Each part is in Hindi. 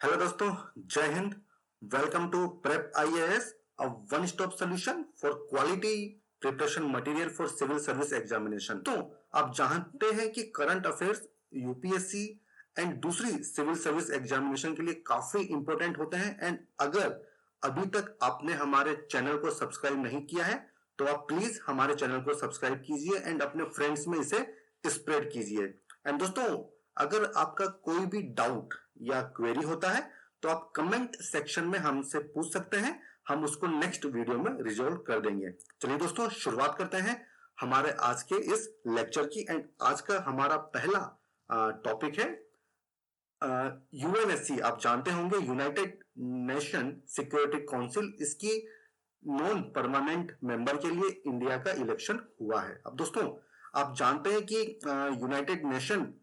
हेलो दोस्तों, जय हिंद। Welcome to Prep IAS, a one stop solution for quality preparation material for civil service examination. तो आप जानते हैं कि करंट अफेयर्स यूपीएससी एंड दूसरी सिविल सर्विस एग्जामिनेशन के लिए काफी इंपॉर्टेंट होते हैं। एंड अगर अभी तक आपने हमारे चैनल को सब्सक्राइब नहीं किया है तो आप प्लीज हमारे चैनल को सब्सक्राइब कीजिए एंड अपने फ्रेंड्स में इसे स्प्रेड कीजिए। एंड दोस्तों, अगर आपका कोई भी डाउट या क्वेरी होता है तो आप कमेंट सेक्शन में हमसे पूछ सकते हैं, हम उसको नेक्स्ट वीडियो में रिजॉल्व कर देंगे। चलिए दोस्तों, शुरुआत करते हैं हमारे आज के इस लेक्चर की। एंड आज का हमारा पहला टॉपिक है यूएनएससी। आप जानते होंगे, यूनाइटेड नेशन सिक्योरिटी काउंसिल। इसकी नॉन परमानेंट मेंबर के लिए इंडिया का इलेक्शन हुआ है। अब दोस्तों, आप जानते हैं कि यूनाइटेड नेशन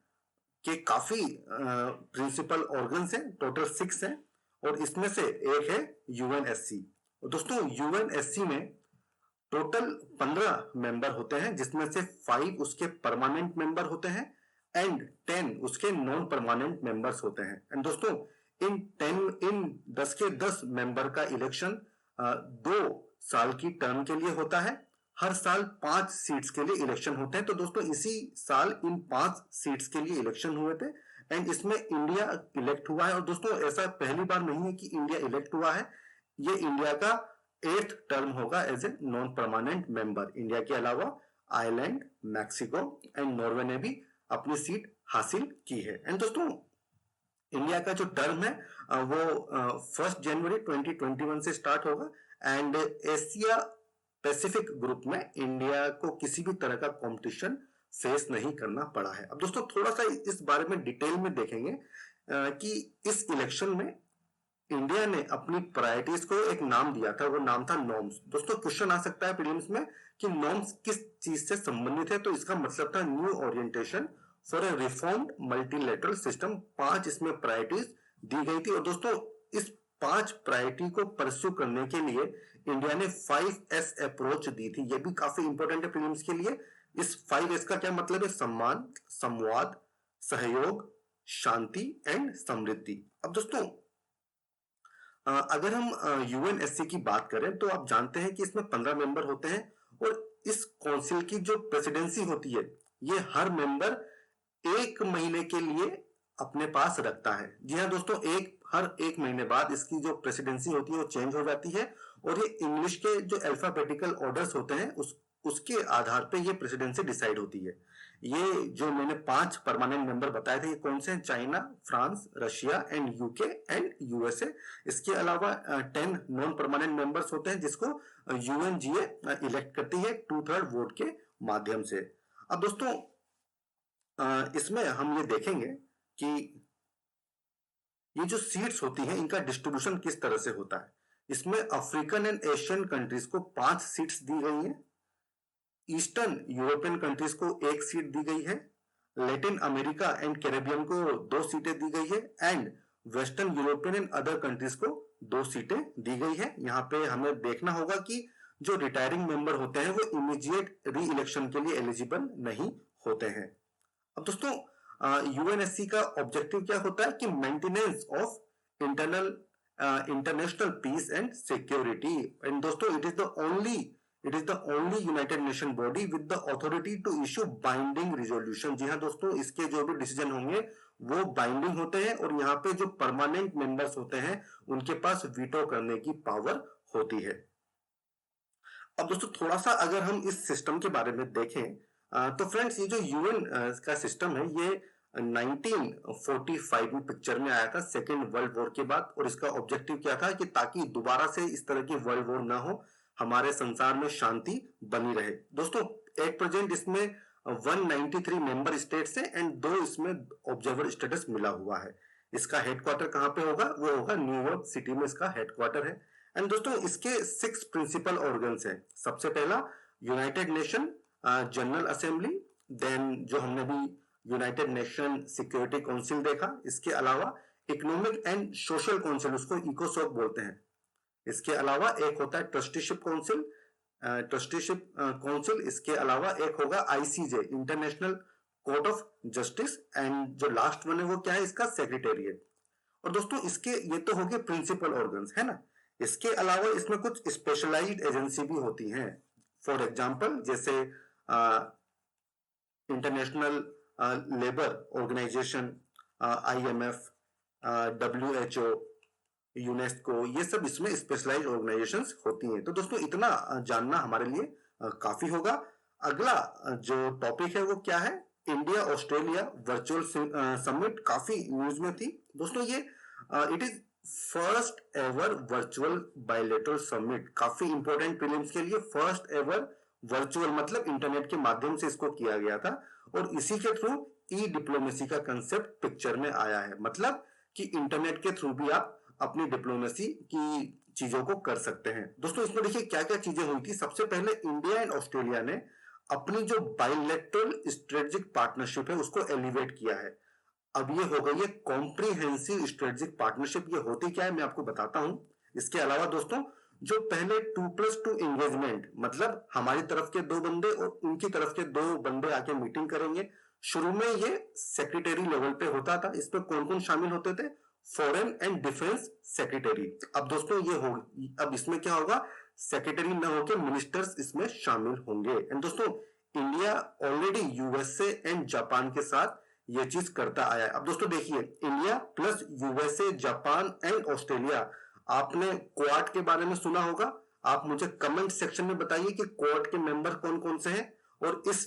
के काफी प्रिंसिपल ऑर्गन्स हैं, टोटल 6 हैं, और इसमें से एक है यूएनएससी। दोस्तों, यूएनएससी में टोटल 15 मेंबर होते हैं, जिसमें से 5 उसके परमानेंट मेंबर होते हैं एंड 10 उसके नॉन परमानेंट मेंबर्स होते हैं। एंड दोस्तों, इन 10 के 10 मेंबर का इलेक्शन 2 साल की टर्म के लिए होता है। हर साल 5 सीट्स के लिए इलेक्शन होते हैं। तो दोस्तों, इसी साल इन 5 सीट्स के लिए इलेक्शन हुए थे एंड इसमें इंडिया इलेक्ट हुआ है। और दोस्तों, ऐसा पहली बार नहीं है कि इंडिया इलेक्ट हुआ है, ये इंडिया का 8th टर्म होगा as a non permanent member. India के अलावा आयरलैंड, मैक्सिको एंड नॉर्वे ने भी अपनी सीट हासिल की है। एंड दोस्तों, इंडिया का जो टर्म है वो 1 जनवरी 2021 से स्टार्ट होगा। एंड एशिया पैसिफिक ग्रुप में इंडिया को किसी भी तरह का कंपटीशन फेस नहीं करना पड़ा है। अब दोस्तों, थोड़ा सा इस बारे में डिटेल में देखेंगे कि इस इलेक्शन में इंडिया ने अपनी प्रायोरिटीज को एक नाम दिया था, वो नाम था नॉर्म्स। दोस्तों, क्वेश्चन आ सकता है प्रीलिम्स में कि नॉर्म्स किस चीज से संबंधित है, तो इसका मतलब था new orientation for a reformed multilateral system. 5 इसमें प्रायोरिटीज दी गई थी। और दोस्तों, इस 5 प्रायोरिटी को परस्यू करने के लिए इंडिया ने 5S अप्रोच दी थी। ये भी काफी इंपॉर्टेंट है प्रीलिम्स के लिए। इस 5S का क्या मतलब है? सम्मान, संवाद, सहयोग, शांति एंड समृद्धि। अब दोस्तों, अगर हम यूएनएससी की बात करें तो आप जानते हैं कि इसमें 15 मेंबर होते हैं और इस काउंसिल की जो प्रेसिडेंसी होती है, ये हर मेंबर 1 महीने के लिए अपने पास रखता है। जी हाँ दोस्तों, हर 1 महीने बाद इसकी जो प्रेसिडेंसी होती है वो चेंज हो जाती है। और ये इंग्लिश के जो अल्फाबेटिकल ऑर्डर्स होते हैं उसके आधार पे ये प्रेसिडेंसी डिसाइड होती है। ये जो मैंने 5 परमानेंट मेंबर बताए थे, ये कौन से हैं? China, France, Russia and UK and USA. इसके अलावा 10 नॉन परमानेंट मेंबर्स होते हैं, जिसको यूएनजीए इलेक्ट करती है 2/3 वोट के माध्यम से। अब दोस्तों, इसमें हम ये देखेंगे कि ये जो सीट्स होती हैं, इनका डिस्ट्रीब्यूशन किस तरह से होता है। इसमें अफ्रीकन एंड एशियन कंट्रीज को 5 सीट्स दी गई हैं, ईस्टर्न यूरोपियन कंट्रीज को 1 सीट दी गई है, लैटिन अमेरिका एंड कैरेबियन को 2 सीटें दी गई है and western European and other countries को 2 सीटें दी गई है। यहाँ पे हमें देखना होगा कि जो रिटायरिंग मेंबर होते हैं वो इमीडिएट री इलेक्शन के लिए एलिजिबल नहीं होते हैं। अब दोस्तों, यूएनएससी का ऑब्जेक्टिव क्या होता है कि maintenance of international peace and security. And दोस्तों, it is the only United Nation body with the authority to issue binding resolution. जी हाँ दोस्तों, इसके जो भी डिसीजन होंगे वो बाइंडिंग होते हैं और यहाँ पे जो परमानेंट मेंबर्स होते हैं उनके पास वीटो करने की पावर होती है। अब दोस्तों, थोड़ा सा अगर हम इस सिस्टम के बारे में देखें तो फ्रेंड्स, ये जो यूएन का सिस्टम है ये 1945 में पिक्चर में आया था, सेकेंड वर्ल्ड वॉर के बाद। और इसका ऑब्जेक्टिव क्या था कि ताकि दोबारा से इस तरह की वर्ल्ड वॉर ना हो, हमारे संसार में शांति बनी रहे। दोस्तों, एट प्रेजेंट इसमें 193 मेंबर स्टेट्स हैं एंड 2 इसमें ऑब्जर्वर स्टेटस मिला हुआ है। इसका हेडक्वार्टर कहां पे होगा? वो होगा न्यूयॉर्क सिटी में इसका हेडक्वार्टर है। एंड दोस्तों, इसके 6 प्रिंसिपल ऑर्गन्स हैं। सबसे पहला United Nation General Assembly, then जो हमने भी यूनाइटेड नेशन सिक्योरिटी काउंसिल देखा। इसके अलावा इकोनॉमिक एंड सोशल काउंसिल, उसको इकोसॉक बोलते हैं। इसके अलावा एक होता है ट्रस्टीशिप काउंसिल, इसके अलावा एक होगा ICJ, international court of justice, and जो लास्ट वन है वो क्या है? इसका सेक्रेटेरिएट। और दोस्तों इसके ये तो हो गए प्रिंसिपल ऑर्गन्स, है ना। इसके अलावा इसमें कुछ स्पेशलाइज्ड एजेंसी भी होती हैं। फॉर एग्जांपल जैसे International Labour Organization, IMF, WHO, UNESCO, ये सब इसमें स्पेशलाइज्ड ऑर्गेनाइजेशंस होती हैं। तो दोस्तों इतना जानना हमारे लिए काफी होगा। अगला जो टॉपिक है वो क्या है, इंडिया ऑस्ट्रेलिया वर्चुअल समिट, काफी न्यूज में थी दोस्तों ये। It is first ever virtual bilateral summit, काफी इंपॉर्टेंट प्रीलिम्स के लिए। फर्स्ट एवर वर्चुअल मतलब इंटरनेट के माध्यम से इसको किया गया था, और इसी के थ्रू ई डिप्लोमेसी का कंसेप्ट पिक्चर में आया है। मतलब कि इंटरनेट के थ्रू भी आप अपनी डिप्लोमेसी की चीजों को कर सकते हैं। दोस्तों इसमें देखिए क्या क्या चीजें हुई थी। सबसे पहले इंडिया एंड ऑस्ट्रेलिया ने अपनी जो बायलैटरल स्ट्रेटेजिक पार्टनरशिप है उसको एलिवेट किया है। अब ये हो गई है कॉम्प्रिहेंसिव स्ट्रेटेजिक पार्टनरशिप। ये होती क्या है मैं आपको बताता हूं। इसके अलावा दोस्तों जो पहले 2+2 एंगेजमेंट, मतलब हमारी तरफ के 2 बंदे और उनकी तरफ के 2 बंदे आके मीटिंग करेंगे, शुरू में ये सेक्रेटरी लेवल पे होता था। इस पे कौन कौन शामिल होते थे, फॉरेन एंड डिफेंस सेक्रेटरी। अब दोस्तों ये हो, अब इसमें क्या होगा, सेक्रेटरी न होकर मिनिस्टर्स इसमें शामिल होंगे। एंड दोस्तों India already USA and Japan के साथ ये चीज करता आया है। अब दोस्तों देखिए India plus USA, Japan and Australia. आपने क्वाड के बारे में सुना होगा। आप मुझे कमेंट सेक्शन में बताइए कि क्वाड के मेंबर कौन कौन से हैं और इस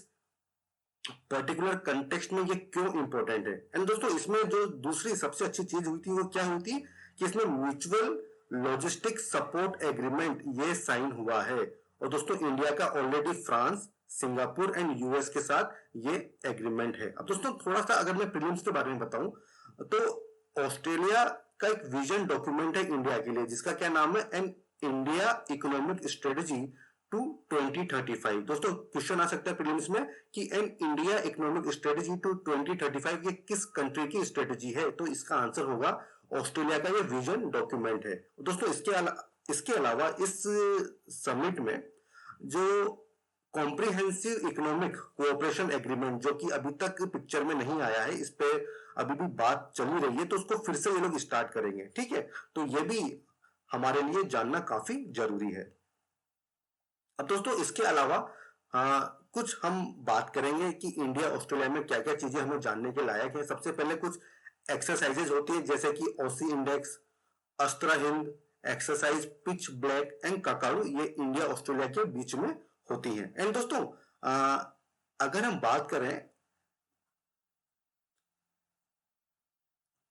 पर्टिकुलर कंटेक्स्ट में ये क्यों इंपॉर्टेंट है। एंड दोस्तों इसमें जो दूसरी सबसे अच्छी चीज हुई थी वो क्या हुई थी कि इसमें म्यूचुअल लॉजिस्टिक सपोर्ट एग्रीमेंट ये साइन हुआ है। और दोस्तों इंडिया का already France, Singapore and US के साथ ये एग्रीमेंट है। अब दोस्तों थोड़ा सा अगर मैं प्रीलिम्स के बारे में बताऊं तो ऑस्ट्रेलिया का एक विजन डॉक्यूमेंट है इंडिया के लिए, जिसका क्या नाम है, an India economic strategy to 2035। दोस्तों क्वेश्चन आ सकता है प्रीलिम्स में कि an India economic strategy to 2035 ये किस कंट्री की स्ट्रेटेजी है। तो इसका आंसर होगा ऑस्ट्रेलिया का ये विजन डॉक्यूमेंट है। दोस्तों इसके अलावा इस समिट में जो कॉम्प्रिहेंसिव इकोनॉमिक कोऑपरेशन एग्रीमेंट, जो कि अभी तक पिक्चर में नहीं आया है, इस पे अभी भी बात चली रही है, तो उसको फिर से ये लोग स्टार्ट करेंगे। ठीक है, तो ये भी हमारे लिए जानना काफी जरूरी है। अब दोस्तों इसके अलावा कुछ हम बात करेंगे कि इंडिया ऑस्ट्रेलिया में क्या क्या चीजें हमें जानने के लायक है। सबसे पहले कुछ एक्सरसाइजेज होती है जैसे कि OSI index, AustraHind exercise, Pitch Black and Kakadu, ये इंडिया ऑस्ट्रेलिया के बीच में होती हैं। एंड दोस्तों अगर हम बात करें,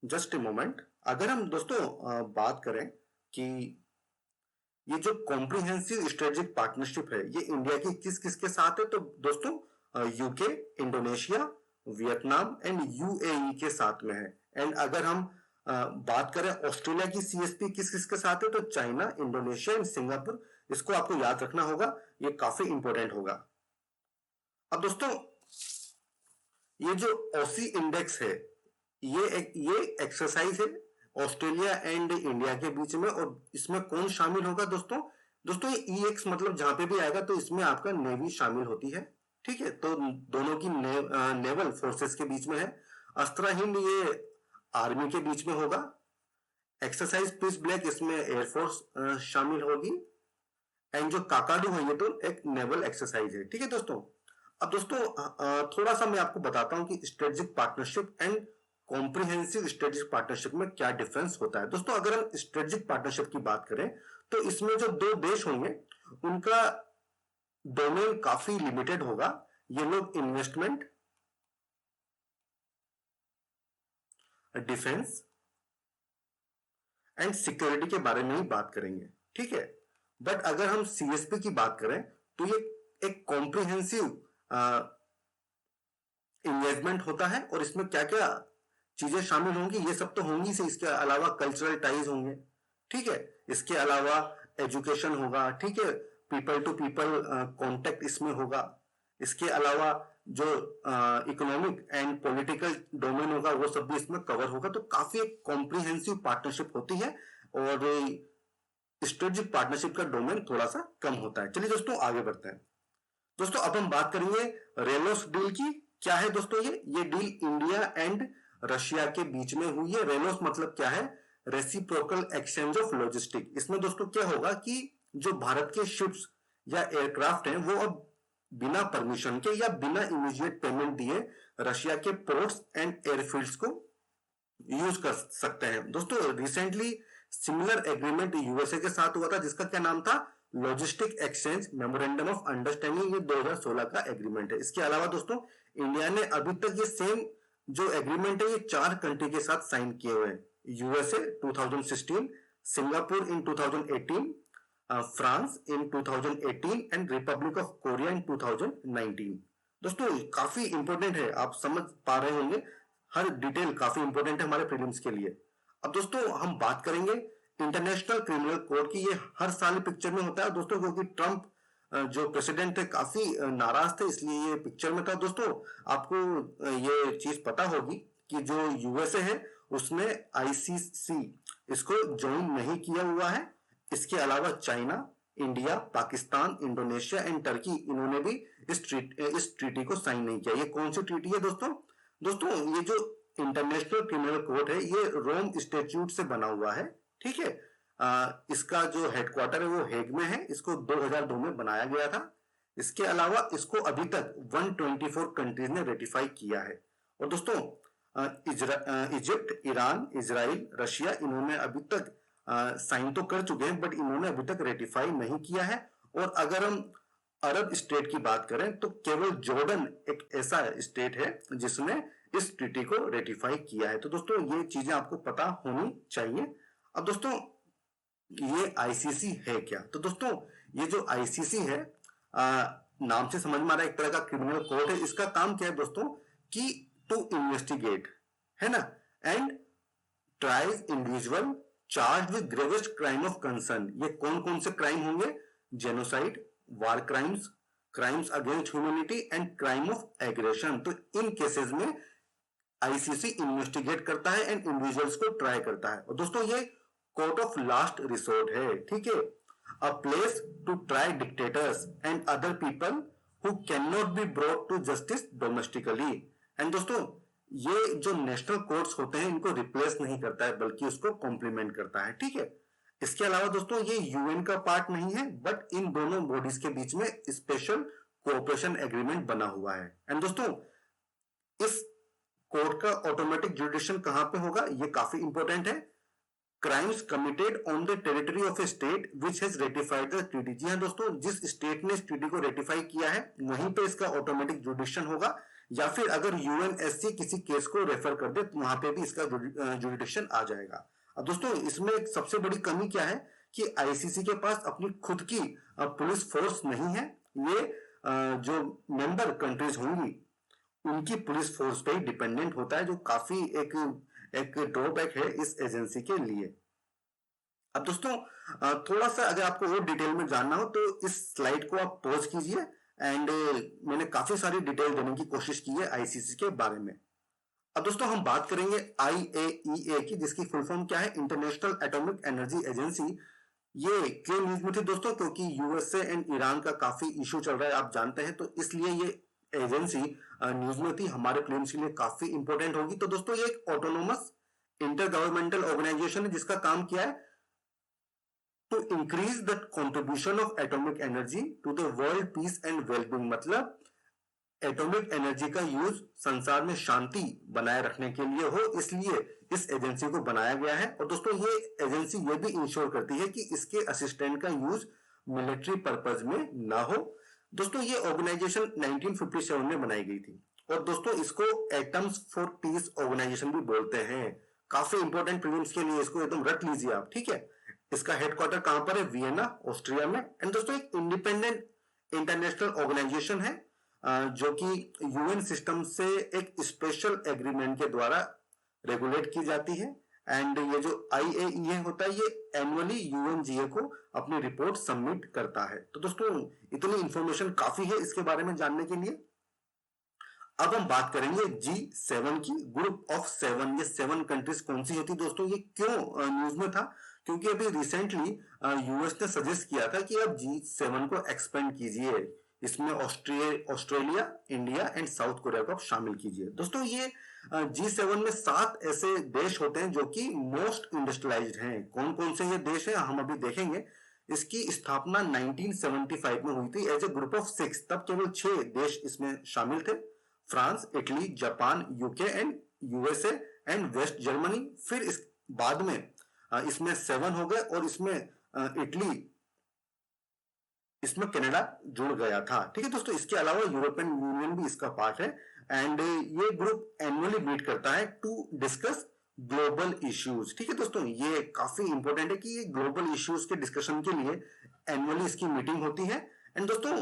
जस्ट ए मोमेंट, अगर हम दोस्तों बात करें कि ये जो कॉम्प्रिहेंसिव स्ट्रेटेजिक पार्टनरशिप है ये इंडिया की किस किस के साथ है, तो दोस्तों UK, Indonesia, Vietnam and UAE के साथ में है। एंड अगर हम बात करें ऑस्ट्रेलिया की CSP किस किस के साथ है, तो चाइना, इंडोनेशिया एंड सिंगापुर। इसको आपको याद रखना होगा, ये काफी इंपॉर्टेंट होगा। अब दोस्तों ये जो OSI इंडेक्स है ये एक्सरसाइज है ऑस्ट्रेलिया एंड इंडिया के बीच में। और इसमें कौन शामिल होगा दोस्तों ये EX मतलब जहां पे भी आएगा तो इसमें आपका नेवी शामिल होती है। ठीक है, तो दोनों की नेवल फोर्सेस के बीच में है। अस्त्रा हिंद ये आर्मी के बीच में होगा। एक्सरसाइज पीस ब्लैक इसमें एयरफोर्स शामिल होगी। एंड जो काकाडू है ये तो एक नेवल एक्सरसाइज है। ठीक है दोस्तों, अब दोस्तों थोड़ा सा मैं आपको बताता हूं कि strategic partnership and comprehensive strategic partnership में क्या डिफरेंस होता है। दोस्तों अगर हम स्ट्रेटेजिक पार्टनरशिप की बात करें तो इसमें जो 2 देश होंगे उनका डोमेन काफी लिमिटेड होगा। ये लोग इन्वेस्टमेंट, डिफेंस एंड सिक्योरिटी के बारे में ही बात करेंगे। ठीक है, बट अगर हम CSP की बात करें तो ये एक कॉम्प्रिहेंसिव इंगेजमेंट होता है और इसमें क्या क्या चीजें शामिल होंगी ये सब तो होंगी से, इसके अलावा कल्चरल टाइज होंगे। ठीक है, इसके अलावा एजुकेशन होगा। ठीक है, पीपल टू पीपल कांटेक्ट इसमें होगा। इसके अलावा जो इकोनॉमिक एंड पॉलिटिकल डोमेन होगा वो सब भी इसमें कवर होगा। तो काफी एक कॉम्प्रिहेंसिव पार्टनरशिप होती है और स्ट्रेटेजिक पार्टनरशिप का डोमेन थोड़ा सा कम होता है। चलिए दोस्तों आगे बढ़ते हैं। दोस्तों अब हम बात करेंगे रेलोस डील की। क्या है दोस्तों ये डील इंडिया एंड रशिया के बीच में हुई है। रेलोस मतलब क्या है? Reciprocal exchange of logistic. इसमें दोस्तों क्या होगा कि जो भारत के शिप्स या एयरक्राफ्ट हैं वो अब बिना परमिशन के या बिना इमीडिएट पेमेंट दिए रशिया के पोर्ट्स एंड एयरफील्ड्स को यूज कर सकते हैं। दोस्तों रिसेंटली सिमिलर एग्रीमेंट यूएसए के साथ हुआ था जिसका क्या नाम था? Logistic exchange memorandum of understanding. ये 2016 का एग्रीमेंट है। इसके अलावा दोस्तों इंडिया ने अभी तक ये सेम जो एग्रीमेंट है ये 4 कंट्री के साथ साइन किए हुए हैं। USA 2016, Singapore in 2018, France in 2018 and Republic of Korea in 2019। दोस्तों काफी इंपॉर्टेंट है, आप समझ पा रहे होंगे, हर डिटेल काफी इंपॉर्टेंट है हमारे प्रीलिम्स के लिए। अब दोस्तों हम बात करेंगे इंटरनेशनल क्रिमिनल कोर्ट की। ये हर साल पिक्चर में होता है दोस्तों, क्योंकि ट्रंप जो प्रेसिडेंट थे काफी नाराज थे, इसलिए ये पिक्चर में था। दोस्तों आपको ये चीज पता होगी कि जो यूएसए है उसने आईसीसी इसको ज्वाइन नहीं किया हुआ है। इसके अलावा China, India, Pakistan, Indonesia and Turkey, इन्होंने भी इस ट्रीटी को साइन नहीं किया। ये कौन सी ट्रीटी है दोस्तों? दोस्तों ये जो इंटरनेशनल क्रिमिनल कोर्ट है ये रोम स्टैट्यूट से बना हुआ है, ठीक है। इसका जो हेडक्वार्टर है वो हेग में है। इसको 2002 में बनाया गया था। इसके अलावा इसको अभी तक 124 कंट्रीज ने रेटिफाई किया है। और दोस्तों इजिप्ट, ईरान, इजराइल, रशिया, इन्होंने अभी तक साइन तो कर चुके हैं बट इन्होंने अभी तक रेटिफाई नहीं किया है। और अगर हम अरब स्टेट की बात करें तो केवल जॉर्डन एक ऐसा स्टेट है जिसने इस ट्रीटी को रेटिफाई किया है। तो दोस्तों ये चीजें आपको पता होनी चाहिए। अब दोस्तों ये आईसीसी है क्या? तो दोस्तों ये जो आईसीसी है नाम से समझ में आ रहा है एक तरह का क्रिमिनल कोर्ट है। इसका काम क्या है दोस्तों कि टू इन्वेस्टिगेट, है ना, and tries individual charge with gravest crime of concern. ये कौन कौन से क्राइम होंगे? Genocide, war crimes, crimes against humanity and crime of aggression. तो इन केसेस में आईसीसी इन्वेस्टिगेट करता है एंड इंडिविजुअल्स को ट्राई करता है। और दोस्तों ये कोर्ट ऑफ लास्ट रिसोर्ट है, ठीक है। A place to try dictators and other people who can not be brought to justice domestically. And दोस्तों ये जो नेशनल कोर्ट्स होते हैं इनको रिप्लेस नहीं करता है बल्कि उसको कॉम्प्लीमेंट करता है, ठीक है। इसके अलावा दोस्तों ये यूएन का पार्ट नहीं है बट इन दोनों बॉडीज के बीच में स्पेशल कोऑपरेशन एग्रीमेंट बना हुआ है। एंड दोस्तों इस कोर्ट का ऑटोमेटिक जुडिशन कहां पे होगा? ये काफी इंपॉर्टेंट है। Crimes committed on the territory of a state which has ratified the treaty. जी हाँ दोस्तों, जिस स्टेट ने इस ट्रीटी को रेटिफाई किया है वहीं पे इसका ऑटोमेटिक जुडिशन होगा, या फिर अगर यूएनएससी किसी केस को रेफर कर दे तो वहां पे भी इसका जुडिशन आ जाएगा। अब दोस्तों इसमें एक सबसे बड़ी कमी क्या है कि आईसीसी के पास अपनी खुद की पुलिस फोर्स नहीं है। ये जो मेंबर कंट्रीज होंगी उनकी पुलिस फोर्स पे ही डिपेंडेंट होता है, जो काफी एक ड्रॉबैक है इस एजेंसी के लिए। अब दोस्तों थोड़ा सा अगर आपको और डिटेल में जानना हो तो इस स्लाइड को आप पॉज कीजिए एंड मैंने काफी सारी डिटेल देने की कोशिश की है आईसीसी के बारे में। अब दोस्तों हम बात करेंगे आईएईए की, जिसकी फुल फॉर्म क्या है? International atomic energy agency. ये क्यों न्यूज में थी दोस्तों? क्योंकि यूएसए एंड ईरान का काफी इशू चल रहा है, आप जानते हैं, तो इसलिए ये एजेंसी न्यूज में थी। हमारे प्लेन्स के लिए काफी इंपॉर्टेंट होगी। तो दोस्तों ये एक ऑटोनोमस इंटर गवर्नमेंटल ऑर्गेनाइजेशन है जिसका काम क्या है? To increase the contribution of atomic energy to the world peace and wellbeing. मतलब एटॉमिक एनर्जी का यूज संसार में शांति बनाए रखने के लिए हो, इसलिए इस एजेंसी को बनाया गया है। और दोस्तों ये एजेंसी ये भी इंश्योर करती है कि इसके असिस्टेंट का यूज मिलिट्री पर्पज में ना हो। दोस्तों ये ऑर्गेनाइजेशन 1957 में बनाई गई थी और दोस्तों इसको एटम्स फॉर पीस ऑर्गेनाइजेशन भी बोलते हैं। काफी इंपॉर्टेंट प्रीलिम्स के लिए इसको एकदम रट लीजिए आप, ठीक है। इसका हेडक्वार्टर कहां पर है? वियना, ऑस्ट्रिया में। एंड दोस्तों एक इंडिपेंडेंट इंटरनेशनल ऑर्गेनाइजेशन है जो कि यूएन सिस्टम से एक स्पेशल एग्रीमेंट के द्वारा रेगुलेट की जाती है। एंड ये जो आईएईए होता है ये एनुअली यूएनजीए को अपनी रिपोर्ट सबमिट करता है। तो दोस्तों इतनी इंफॉर्मेशन काफी है इसके बारे में जानने के लिए। अब हम बात करेंगे G7 की, ग्रुप ऑफ 7। ये 7 कंट्रीज कौन सी होती दोस्तों? ये क्यों न्यूज में था? क्योंकि अभी रिसेंटली यूएस ने सजेस्ट किया था कि अब G7 को एक्सपेंड कीजिए, इसमें Australia, India and south Korea को आप शामिल कीजिए। दोस्तों ये G7 में 7 ऐसे देश होते हैं जो कि मोस्ट इंडस्ट्रियलाइज्ड हैं। कौन कौन से ये देश हैं हम अभी देखेंगे। इसकी स्थापना 1975 में हुई थी एज ए ग्रुप ऑफ 6। तब केवल 6 देश इसमें शामिल थे, France, Italy, Japan, UK and USA and West Germany. फिर इस बाद में इसमें 7 हो गए और इसमें इटली, इसमें कनाडा जुड़ गया था। ठीक है दोस्तों, इसके अलावा यूरोपियन यूनियन भी इसका पार्ट है। एंड ये ग्रुप एनुअली मीट करता है टू डिस्कस ग्लोबल इश्यूज। ठीक है दोस्तों, ये काफी इंपॉर्टेंट है कि ये ग्लोबल इश्यूज के डिस्कशन के लिए एनुअली इसकी मीटिंग होती है। एंड दोस्तों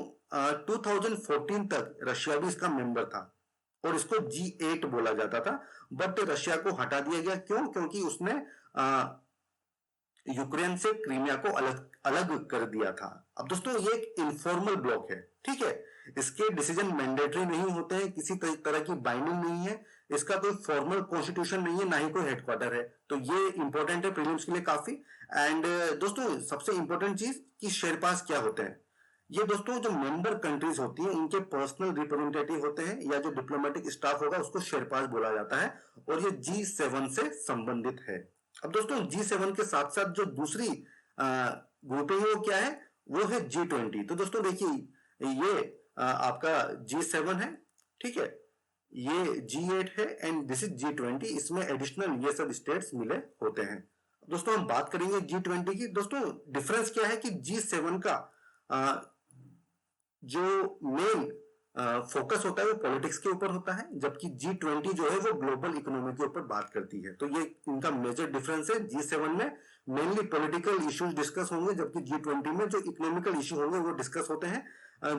2014 तक रशिया भी इसका मेंबर था और इसको G8 बोला जाता था, बट रशिया को हटा दिया गया। क्यों? क्योंकि उसने यूक्रेन से क्रीमिया को अलग अलग कर दिया था। अब दोस्तों ये एक इनफॉर्मल ब्लॉक है, ठीक है, इसके डिसीजन मैंडेटरी नहीं होते हैं, किसी तरह की बाइंडिंग नहीं है, इसका कोई फॉर्मल कॉन्स्टिट्यूशन नहीं है, ना ही कोई हेडक्वार्टर है। तो ये इंपॉर्टेंट है प्रीलिम्स के लिए काफी। एंड दोस्तों सबसे इंपॉर्टेंट चीज कि शेरपास क्या होते हैं। ये दोस्तों जो मेंबर कंट्रीज होती है इनके पर्सनल रिप्रेजेंटेटिव होते हैं, या जो डिप्लोमेटिक स्टाफ होगा उसको शेरपास बोला जाता है, और ये G7 से संबंधित है। अब दोस्तों G7 के साथ साथ जो दूसरी ग्रुपिंग है वो क्या है, वो है G20। तो दोस्तों देखिए ये आपका G7 है, ठीक है, ये G8 है एंड दिस इज G20। इसमें एडिशनल ये सब स्टेट्स मिले होते हैं। दोस्तों हम बात करेंगे G20 की। दोस्तों डिफरेंस क्या है कि G7 का जो मेन फोकस होता है वो पॉलिटिक्स के ऊपर होता है, जबकि G20 जो है वो ग्लोबल इकोनॉमी के ऊपर बात करती है। तो ये इनका मेजर डिफरेंस है। G7 में मेनली पॉलिटिकल इश्यूज डिस्कस होंगे, जबकि G20 में जो इकोनॉमिकल इश्यू होंगे वो डिस्कस होते हैं।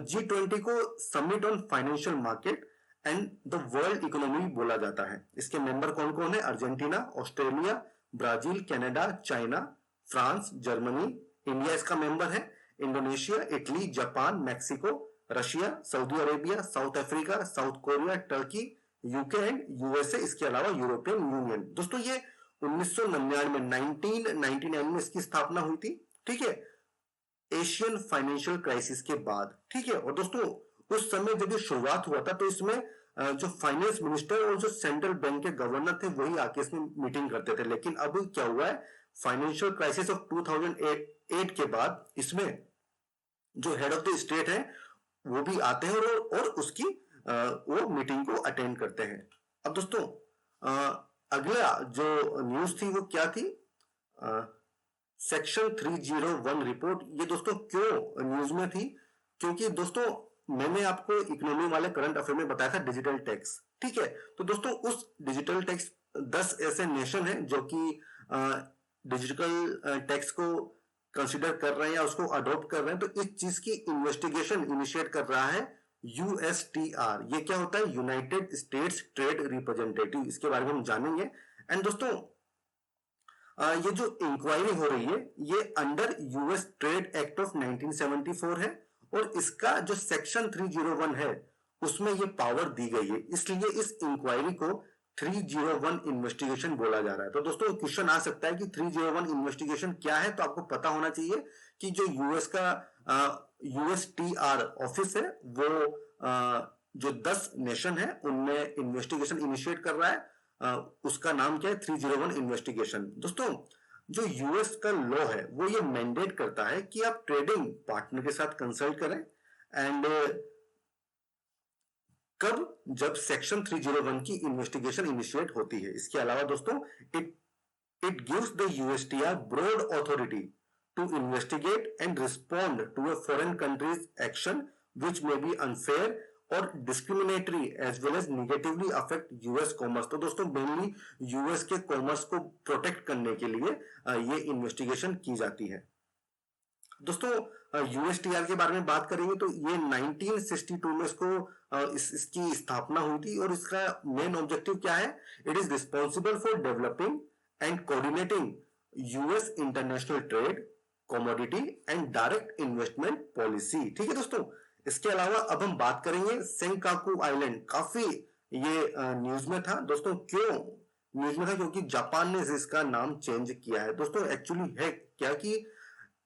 G20 को summit on financial market and the world economy बोला जाता है। इसके मेंबर कौन कौन है? Argentina, Australia, Brazil, Canada, China, France, Germany, India इसका मेंबर है, Indonesia, Italy, Japan, Mexico, Russia, Saudi Arabia, south Africa, south Korea, Turkey, UK and USA, इसके अलावा यूरोपियन यूनियन। दोस्तों ये 1999 में इसकी स्थापना हुई थी, ठीक है, एशियन फाइनेंशियल क्राइसिस के बाद, ठीक है। और दोस्तों उस समय जब ये शुरुआत हुआ था तो इसमें जो फाइनेंस मिनिस्टर और जो सेंट्रल बैंक के गवर्नर थे वही आके इसमें मीटिंग करते थे। लेकिन अब क्या हुआ है, फाइनेंशियल क्राइसिस ऑफ 2008 के बाद इसमें जो हेड ऑफ द स्टेट है वो भी आते हैं और उसकी वो मीटिंग को अटेंड करते हैं। अब दोस्तों अगला जो न्यूज थी वो क्या थी, सेक्शन 301 रिपोर्ट। ये दोस्तों क्यों न्यूज में थी? क्योंकि दोस्तों मैंने आपको इकोनॉमी वाले करंट अफेयर में बताया था डिजिटल टैक्स, ठीक है। तो दोस्तों उस डिजिटल टैक्स 10 ऐसे नेशन हैं जो कि डिजिटल टैक्स को कंसिडर कर रहे हैं या उसको अडॉप्ट कर रहे हैं। तो इस चीज की इन्वेस्टिगेशन इनिशिएट कर रहा है USTR। ये क्या होता है? United states trade representative. इसके बारे में हम जानेंगे। एंड दोस्तों ये जो इंक्वायरी हो रही है ये under US trade act of 1974 है, और इसका जो सेक्शन 301 है उसमें ये पावर दी गई है, इसलिए इस इंक्वायरी को 301 इन्वेस्टिगेशन बोला जा रहा है। तो दोस्तों क्वेश्चन आ सकता है कि 301 इन्वेस्टिगेशन क्या है, तो आपको पता होना चाहिए कि जो यूएस का USTR ऑफिस है वो जो 10 नेशन है उनमें इन्वेस्टिगेशन इनिशिएट कर रहा है। उसका नाम क्या है? 301 इन्वेस्टिगेशन। दोस्तों जो यूएस का लॉ है वो ये मैंडेट करता है कि आप ट्रेडिंग पार्टनर के साथ कंसल्ट करें, एंड कब? जब सेक्शन 301 की इन्वेस्टिगेशन इनिशिएट होती है। इसके अलावा दोस्तों it gives the USTR broad authority to investigate and respond to a foreign country's action which may be unfair or discriminatory as well as negatively affect US commerce। तो दोस्तों मेनली US के कॉमर्स को प्रोटेक्ट करने के लिए ये इन्वेस्टिगेशन की जाती है। दोस्तों USTR के बारे में बात करेंगे तो ये 1962 में इसकी स्थापना हुई थी, और इसका मेन ऑब्जेक्टिव क्या है? It is responsible for developing and coordinating US international trade, commodity and direct investment policy. ठीक है दोस्तों, इसके अलावा अब हम बात करेंगे सेंकाकू आइलैंड। काफी ये न्यूज में था दोस्तों। क्यों न्यूज में था? क्योंकि जापान ने इसका नाम चेंज किया है। दोस्तों एक्चुअली है क्या कि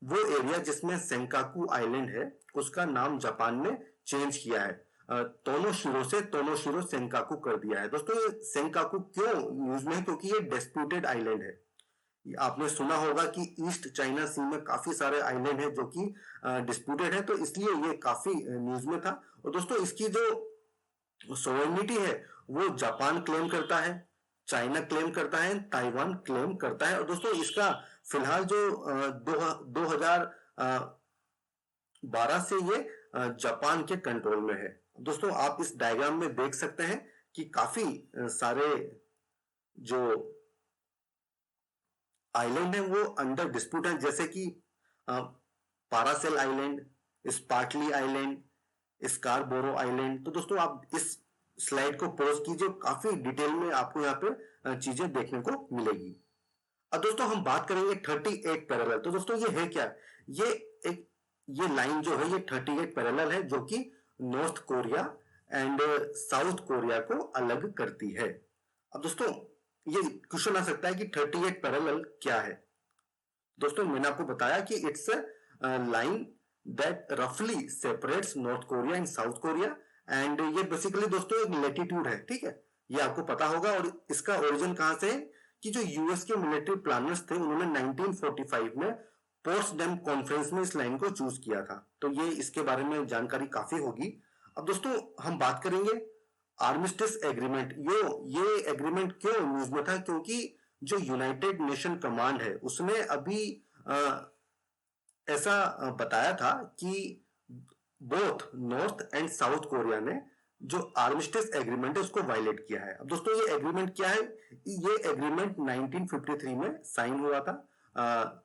वो एरिया जिसमें सेंकाकू आइलैंड है उसका नाम जापान ने चेंज किया है। तोनोशिरो सेंकाकू कर दिया है। दोस्तों ये सेंकाकू क्यों न्यूज में है? क्योंकि ये डिस्प्यूटेड आइलैंड है। आपने सुना होगा कि ईस्ट चाइना सी में काफी सारे आइलैंड है जो कि डिस्प्यूटेड है, तो इसलिए ये काफी न्यूज में था। और दोस्तों इसकी जो सोवेनिटी है वो जापान क्लेम करता है, चाइना क्लेम करता है, ताइवान क्लेम करता है। और दोस्तों इसका फिलहाल जो 2012 से ये जापान के कंट्रोल में है। दोस्तों आप इस डायग्राम में देख सकते हैं कि काफी सारे जो आइलैंड है वो अंडर डिस्प्यूट है, जैसे कि Paracel island, Spratly island, Scarborough island. तो दोस्तों आप इस स्लाइड को पॉज कीजिए, काफी डिटेल में आपको यहाँ पे चीजें देखने को मिलेगी। अब दोस्तों हम बात करेंगे 38 पैरेलल। तो दोस्तों ये है क्या? ये एक ये लाइन जो है ये 38 पैरेलल है जो कि north Korea and south Korea को अलग करती है। अब दोस्तों ये क्वेश्चन आ सकता है कि 38 पैरेलल क्या है? दोस्तों मैंने आपको बताया कि इट्स लाइन दैट रफली separates north Korea and south Korea, and ये बेसिकली दोस्तों एक लेटीट्यूड है, ठीक है, ये आपको पता होगा। और इसका ओरिजिन कहां से है कि जो यूएस के मिलिट्री प्लानर्स थे उन्होंने 1945 में पोट्सडैम कॉन्फ्रेंस में इस लाइन को चूज किया था। तो ये इसके बारे में जानकारी काफी होगी। अब दोस्तों हम बात करेंगे आर्मिस्टिस एग्रीमेंट। ये एग्रीमेंट क्यों न्यूज में था? क्योंकि जो यूनाइटेड नेशन कमांड है उसने अभी ऐसा बताया था कि both north and south Korea ने जो आर्मिस्टिस एग्रीमेंट है उसको वायलेट किया है। अब दोस्तों ये एग्रीमेंट क्या है? ये एग्रीमेंट 1953 में साइन हुआ था,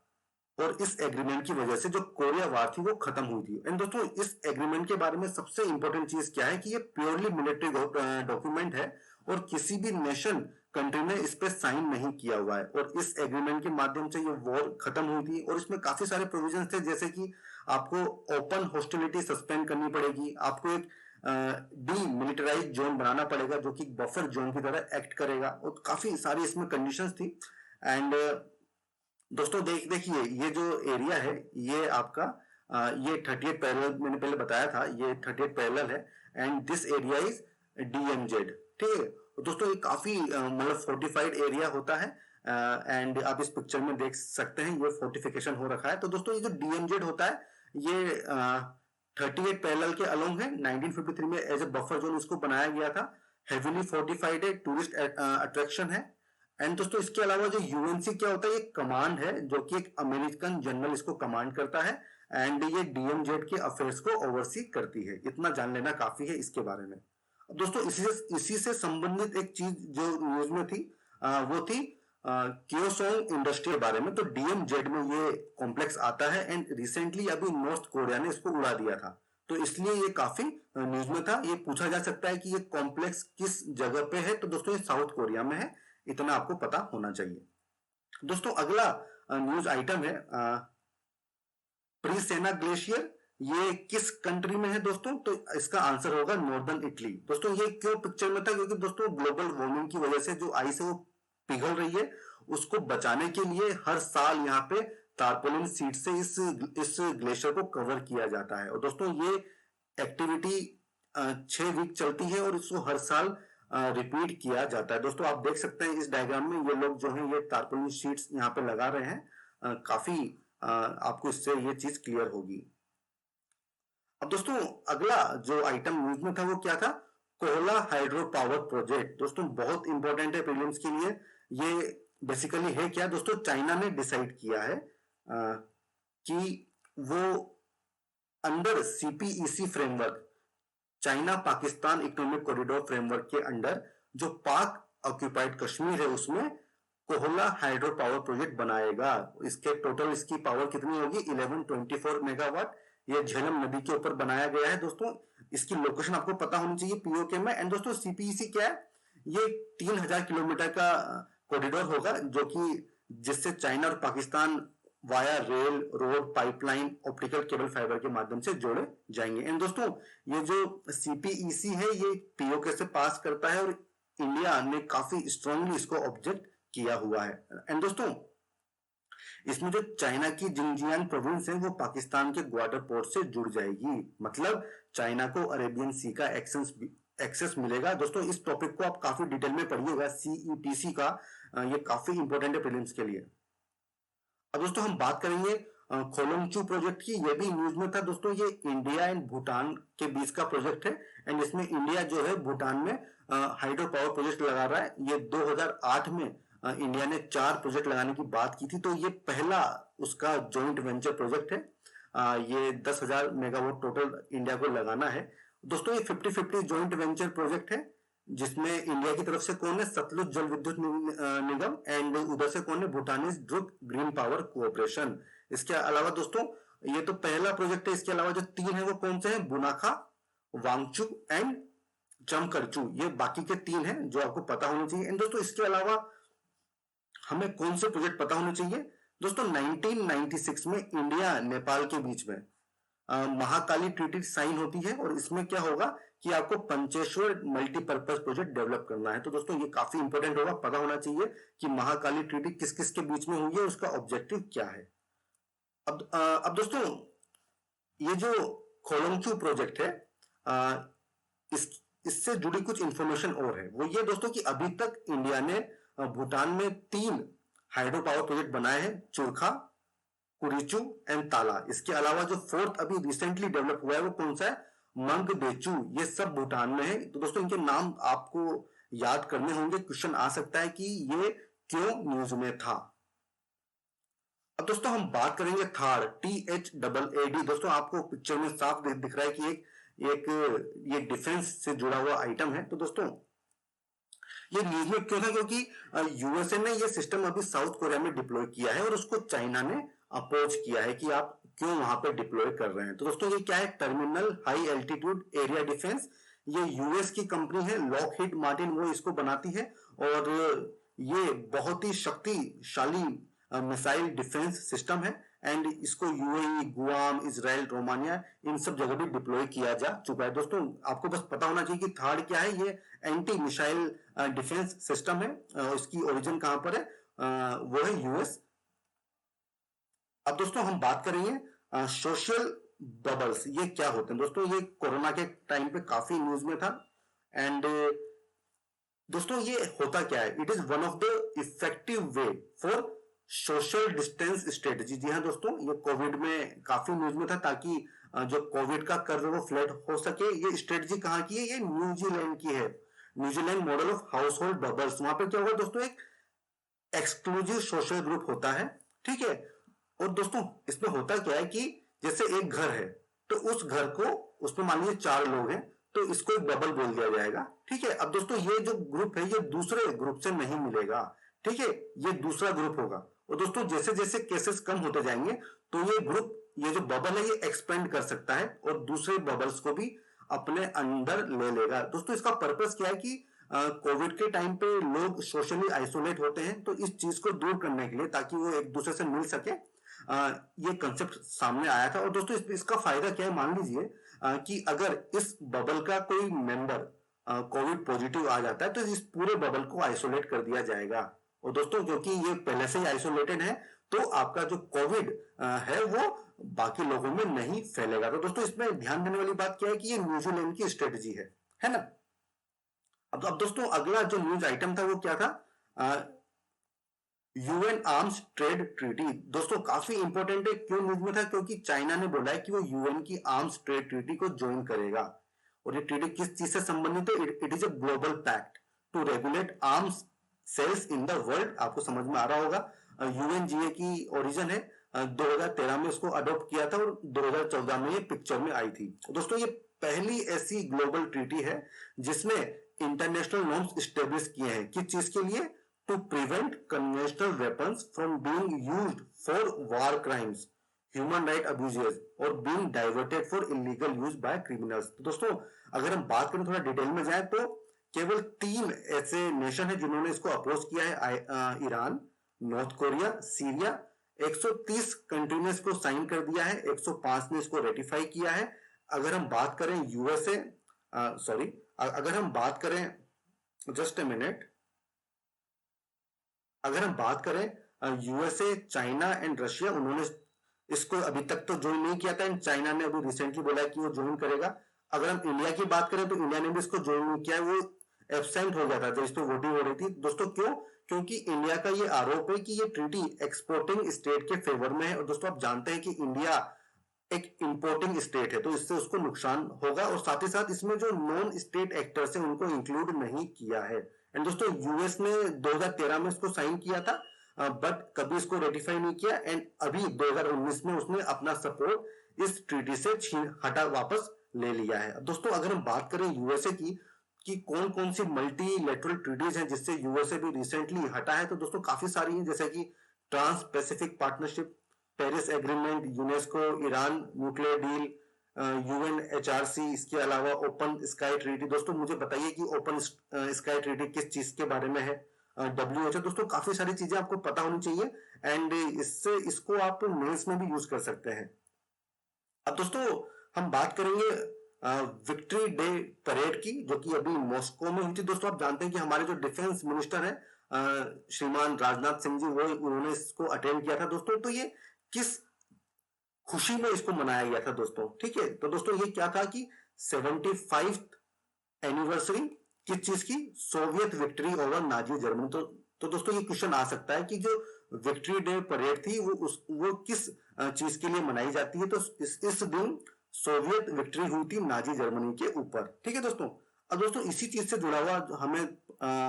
और इस एग्रीमेंट की वजह से जो कोरिया वार थी वो खत्म हुई थी। एंड दोस्तों इस एग्रीमेंट के बारे में सबसे इंपॉर्टेंट चीज क्या है कि ये प्योरली मिलिट्री डॉक्यूमेंट है और किसी भी नेशन कंट्री ने इस पे साइन नहीं किया हुआ है। और इस एग्रीमेंट के माध्यम से ये वॉर खत्म हुई थी, और इसमें काफी सारे प्रोविजन थे, जैसे कि आपको ओपन हॉस्टिलिटी सस्पेंड करनी पड़ेगी, आपको एक डी मिलिटराइज जोन बनाना पड़ेगा जो कि बफर जोन की तरह एक्ट करेगा, और काफी सारी इसमें कंडीशंस थी। एंड दोस्तों देखिए ये जो एरिया है ये आपका ये 38 पैरेलल मैंने पहले बताया था, ये 38 पैरेलल है, and this area is DMZ, ठीक है। तो दोस्तों ये काफी मतलब फोर्टिफाइड एरिया होता है, एंड आप इस पिक्चर में देख सकते हैं ये फोर्टिफिकेशन हो रखा है। तो दोस्तों ये जो डीएमजेड होता है ये 38 पैरेलल के अलोंग है। 1953 में एज ए बफर जोन इसको बनाया गया था, हेवीली फोर्टिफाइड है, टूरिस्ट अट्रैक्शन है। एंड दोस्तों इसके अलावा जो यूएनसी क्या होता है, ये कमांड है जो कि एक अमेरिकन जनरल इसको कमांड करता है, एंड ये डीएमजेड के अफेयर्स को ओवरसी करती है। इतना जान लेना काफी है इसके बारे में। अब दोस्तों इसी से संबंधित एक चीज जो न्यूज में थी वो थी क्योसोंग इंडस्ट्री के बारे में। तो डीएमजेड में ये कॉम्प्लेक्स आता है, एंड रिसेंटली अभी नॉर्थ कोरिया ने इसको उड़ा दिया था, तो इसलिए ये काफी न्यूज में था। ये पूछा जा सकता है कि ये कॉम्प्लेक्स किस जगह पे है? तो दोस्तों ये साउथ कोरिया में है, इतना आपको पता होना चाहिए। दोस्तों अगला न्यूज आइटम है प्रीसेना ग्लेशियर। ये किस कंट्री में है दोस्तों? तो इसका आंसर होगा नॉर्दर्न इटली। दोस्तों ये क्यों पिक्चर में था? क्योंकि दोस्तों ग्लोबल वार्मिंग की वजह से जो आइस है वो पिघल रही है, उसको बचाने के लिए हर साल यहाँ पे टारपोलिन सीट से इस ग्लेशियर को कवर किया जाता है। और दोस्तों ये एक्टिविटी 6 वीक चलती है और इसको हर साल रिपीट किया जाता है। दोस्तों आप देख सकते हैं इस डायग्राम में ये लोग जो है ये टारपोलिन शीट्स यहाँ पे लगा रहे हैं। काफी आपको इससे ये चीज क्लियर होगी। अब दोस्तों अगला जो आइटम न्यूज में था वो क्या था? Kohla hydro power project. दोस्तों बहुत इंपॉर्टेंट है प्रीलिम्स के लिए। ये बेसिकली है क्या दोस्तों? चाइना ने डिसाइड किया है कि वो under CPEC framework, China Pakistan economic corridor framework के अंडर जो पाक ऑक्यूपाइड कश्मीर है उसमें कोहला हाइड्रो पावर प्रोजेक्ट बनाएगा। इसके टोटल इसकी पावर कितनी होगी? 1124 मेगावाट। ये झेलम नदी के ऊपर बनाया गया है। दोस्तों इसकी लोकेशन आपको पता होनी चाहिए पीओके में। एंड दोस्तों सीपीईसी क्या है? ये 3000 किलोमीटर का कॉरिडोर होगा जो कि जिससे चाइना और Pakistan via rail, road, pipeline, optical cable fibre के माध्यम से जोड़े जाएंगे। एंड दोस्तों ये जो सीपीईसी है ये पीओके से पास करता है और इंडिया ने काफी स्ट्रांगली इसको ऑब्जेक्ट किया हुआ है। एंड दोस्तों इसमें जो चाइना की जिंजियांग प्रोविंस है वो पाकिस्तान के ग्वादर पोर्ट से जुड़ जाएगी, मतलब चाइना को अरेबियन सी का एक्सेस मिलेगा। दोस्तों इस टॉपिक को आप काफी डिटेल में पढ़िएगा, सीईटीसी का ये काफी इंपॉर्टेंट है प्रीलिम्स के लिए। अब दोस्तों हम बात करेंगे खोलोंगचू प्रोजेक्ट की। ये भी न्यूज में था दोस्तों, ये इंडिया एंड भूटान के बीच का प्रोजेक्ट है एंड इसमें इंडिया जो है भूटान में हाइड्रो पावर प्रोजेक्ट लगा रहा है। ये 2008 में इंडिया ने 4 प्रोजेक्ट लगाने की बात की थी, तो ये पहला उसका जॉइंट वेंचर प्रोजेक्ट है। ये 10,000 मेगावाट टोटल इंडिया को लगाना है। दोस्तों ये 50-50 जॉइंट वेंचर प्रोजेक्ट है, जिसमें इंडिया की तरफ से कौन है, सतलुज जल विद्युत निगम एंड उधर से कौन है, भूटानीज ड्रुक ग्रीन पावर कोऑपरेशन। इसके अलावा दोस्तों ये तो पहला प्रोजेक्ट है, इसके अलावा जो 3 है वो कौन से हैं, बुनाखा, वांगचू एंड जमकरचू, ये बाकी के 3 हैं जो आपको पता होने चाहिए। एंड दोस्तों इसके अलावा हमें कौन से प्रोजेक्ट पता होने चाहिए दोस्तों, 1996 में इंडिया नेपाल के बीच में महाकाली ट्रीटी साइन होती है और इसमें क्या होगा कि आपको पंचेश्वर मल्टीपर्पज प्रोजेक्ट डेवलप करना है। तो दोस्तों ये काफी इंपॉर्टेंट होगा, पता होना चाहिए कि महाकाली ट्रीटी किस किस के बीच में हुई है, उसका ऑब्जेक्टिव क्या है। अब दोस्तों ये जो खोलोंगचू प्रोजेक्ट है इससे जुड़ी कुछ इंफॉर्मेशन और है, वो ये दोस्तों कि अभी तक इंडिया ने भूटान में 3 हाइड्रो पावर प्रोजेक्ट बनाए हैं, चुरखा, कुरिचू एंड ताला। इसके अलावा जो 4th अभी रिसेंटली डेवलप हुआ है वो कौन सा है, मंगदेचू। ये सब भूटान में है। तो दोस्तों इनके नाम आपको याद करने होंगे, क्वेश्चन आ सकता है कि ये क्यों न्यूज में था। अब दोस्तों हम बात करेंगे थाड़, THAAD। दोस्तों आपको पिक्चर में साफ दिख रहा है कि एक ये डिफेंस से जुड़ा हुआ आइटम है। तो दोस्तों ये न्यूज में क्यों था, क्योंकि यूएसए ने ये सिस्टम अभी साउथ कोरिया में डिप्लॉय किया है और उसको चाइना ने अपोज किया है कि आप क्यों वहां पे डिप्लॉय कर रहे हैं। तो दोस्तों ये क्या है, terminal high altitude area defence. ये यूएस की कंपनी है, लॉकहीड मार्टिन, वो इसको बनाती है और ये बहुत ही शक्तिशाली मिसाइल डिफेंस सिस्टम है एंड इसको यूएई, गुआम, इजराइल, रोमानिया इन सब जगह भी डिप्लॉय किया जा चुका है। दोस्तों आपको बस पता होना चाहिए कि थार्ड क्या है, ये एंटी मिसाइल डिफेंस सिस्टम है। इसकी ओरिजिन कहां पर है, वो है यूएस। अब दोस्तों हम बात करेंगे सोशल बबल्स, ये क्या होते हैं। दोस्तों ये कोरोना के टाइम पे काफी न्यूज में था एंड दोस्तों ये होता क्या है, it is one of the effective way for social distance strategy. जी हाँ दोस्तों, ये कोविड में काफी न्यूज में था ताकि जो कोविड का कर्व वो फ्लैट हो सके। ये स्ट्रेटेजी कहाँ की है, ये न्यूजीलैंड की है, New Zealand model of house hold bubbles. वहां पे क्या होगा दोस्तों, एक एक्सक्लूसिव सोशल ग्रुप होता है, ठीक है। और दोस्तों इसमें होता क्या है कि जैसे एक घर है तो उस घर को, उसमें मान लीजिए 4 लोग हैं तो इसको एक बबल बोल दिया जाएगा, ठीक है। अब दोस्तों ये जो ग्रुप है ये दूसरे ग्रुप से नहीं मिलेगा, ठीक है, ये दूसरा ग्रुप होगा। और दोस्तों जैसे जैसे केसेस कम होते जाएंगे तो ये ग्रुप, ये जो बबल है ये एक्सपेंड कर सकता है और दूसरे बबल्स को भी अपने अंदर ले लेगा। दोस्तों इसका पर्पस क्या है कि कोविड के टाइम पे लोग सोशली आइसोलेट होते हैं, तो इस चीज को दूर करने के लिए, ताकि वो एक दूसरे से मिल सके, ये कंसेप्ट सामने आया था। और दोस्तों इसका फायदा क्या है, मान लीजिए कि अगर इस बबल का कोई मेंबर कोविड पॉजिटिव आ जाता है तो इस पूरे बबल को आइसोलेट कर दिया जाएगा। और दोस्तों क्योंकि ये पहले से ही आइसोलेटेड है तो आपका जो कोविड है वो बाकी लोगों में नहीं फैलेगा। तो दोस्तों इसमें ध्यान देने वाली बात क्या है कि ये न्यूजीलैंड की स्ट्रेटेजी है ना। अब दोस्तों अगला जो न्यूज आइटम था वो क्या था, यूएन आर्म्स ट्रेड ट्रीटी। दोस्तों काफी इंपॉर्टेंट है, क्यों न्यूज में था, क्योंकि चाइना ने बोला है कि वो यूएन की आर्म्स ट्रेड ट्रीटी को ज्वाइन करेगा। और ये ट्रीटी किस चीज से संबंधित है, it is a global pact to regulate arms sales in the world. आपको समझ में आ रहा होगा, यूएनजीए की ओरिजिन है, 2013 में इसको अडॉप्ट किया था और 2014 में ये पिक्चर में आई थी। दोस्तों ये पहली ऐसी ग्लोबल ट्रीटी है जिसने इंटरनेशनल नॉर्म्स स्टेब्लिश किए हैं, किस चीज के लिए, to prevent conventional weapons from being used for war crimes, human right abuses और being diverted for illegal use by criminals। तो दोस्तों अगर हम बात करें, थोड़ा डिटेल में जाए, तो केवल 3 ऐसे नेशन है जिन्होंने इसको अपोज किया है, Iran, north Korea, Syria. 130 country ने इसको साइन कर दिया है, 105 ने इसको रेटिफाई किया है। अगर हम बात करें यूएसए, सॉरी, अगर हम बात करें, जस्ट ए मिनट, अगर हम बात करें यूएसए, चाइना एंड रशिया, उन्होंने इसको अभी तक तो ज्वाइन नहीं किया था एंड चाइना ने अभी रिसेंटली बोला कि वो ज्वाइन करेगा। अगर हम इंडिया की बात करें तो इंडिया ने भी इसको ज्वाइन नहीं किया है, वो एब्सेंट हो गया था जब इस पर वोटिंग हो रही थी। दोस्तों क्यों? क्योंकि इंडिया का ये आरोप है कि ये ट्रीटी एक्सपोर्टिंग स्टेट के फेवर में है, और दोस्तों आप जानते हैं कि इंडिया एक इंपोर्टिंग स्टेट है, तो इससे उसको नुकसान होगा। और साथ ही साथ इसमें जो नॉन स्टेट एक्टर्स है उनको इंक्लूड नहीं किया है। एंड दोस्तों यूएस ने 2013 में इसको साइन किया था, बट कभी इसको रेटिफाई नहीं किया, एंड अभी 2019 में उसने अपना सपोर्ट इस ट्रीटी से छीन हटा वापस ले लिया है। अब दोस्तों अगर हम बात करें यूएसए की कि कौन कौन सी मल्टीलेटरल ट्रीटीज हैं जिससे यूएसए भी रिसेंटली हटा है, तो दोस्तों काफी सारी हैं, जैसे कि Trans Pacific Partnership, Paris agreement, UNESCO, Iran nuclear deal, UNHRC, इसके अलावा ओपन स्काई ट्रीटी। दोस्तों मुझे बताइए कि ओपन स्काई ट्रीटी किस चीज के बारे में है? डब्ल्यूएचओ। दोस्तों काफी सारी चीजें आपको पता होनी चाहिए एंड इससे इसको आप मेंस में भी यूज कर सकते हैं। अब दोस्तों हम बात करेंगे विक्ट्री डे परेड की, जो कि अभी मॉस्को में हुई थी। दोस्तों आप जानते हैं कि हमारे जो डिफेंस मिनिस्टर है श्रीमान राजनाथ सिंह जी, वो उन्होंने इसको अटेंड किया था। दोस्तों तो ये किस खुशी में इसको मनाया गया था दोस्तों? ठीक है, तो दोस्तों ये क्या था कि 75th एनिवर्सरी किस चीज की? Soviet victory over Nazi Germany. तो दोस्तों ये क्वेश्चन आ सकता है कि जो विक्ट्री डे परेड थी वो किस चीज के लिए मनाई जाती है? तो इस दिन सोवियत विक्ट्री हुई थी नाजी जर्मनी के ऊपर। ठीक है दोस्तों। अब दोस्तों इसी चीज से जुड़ा हुआ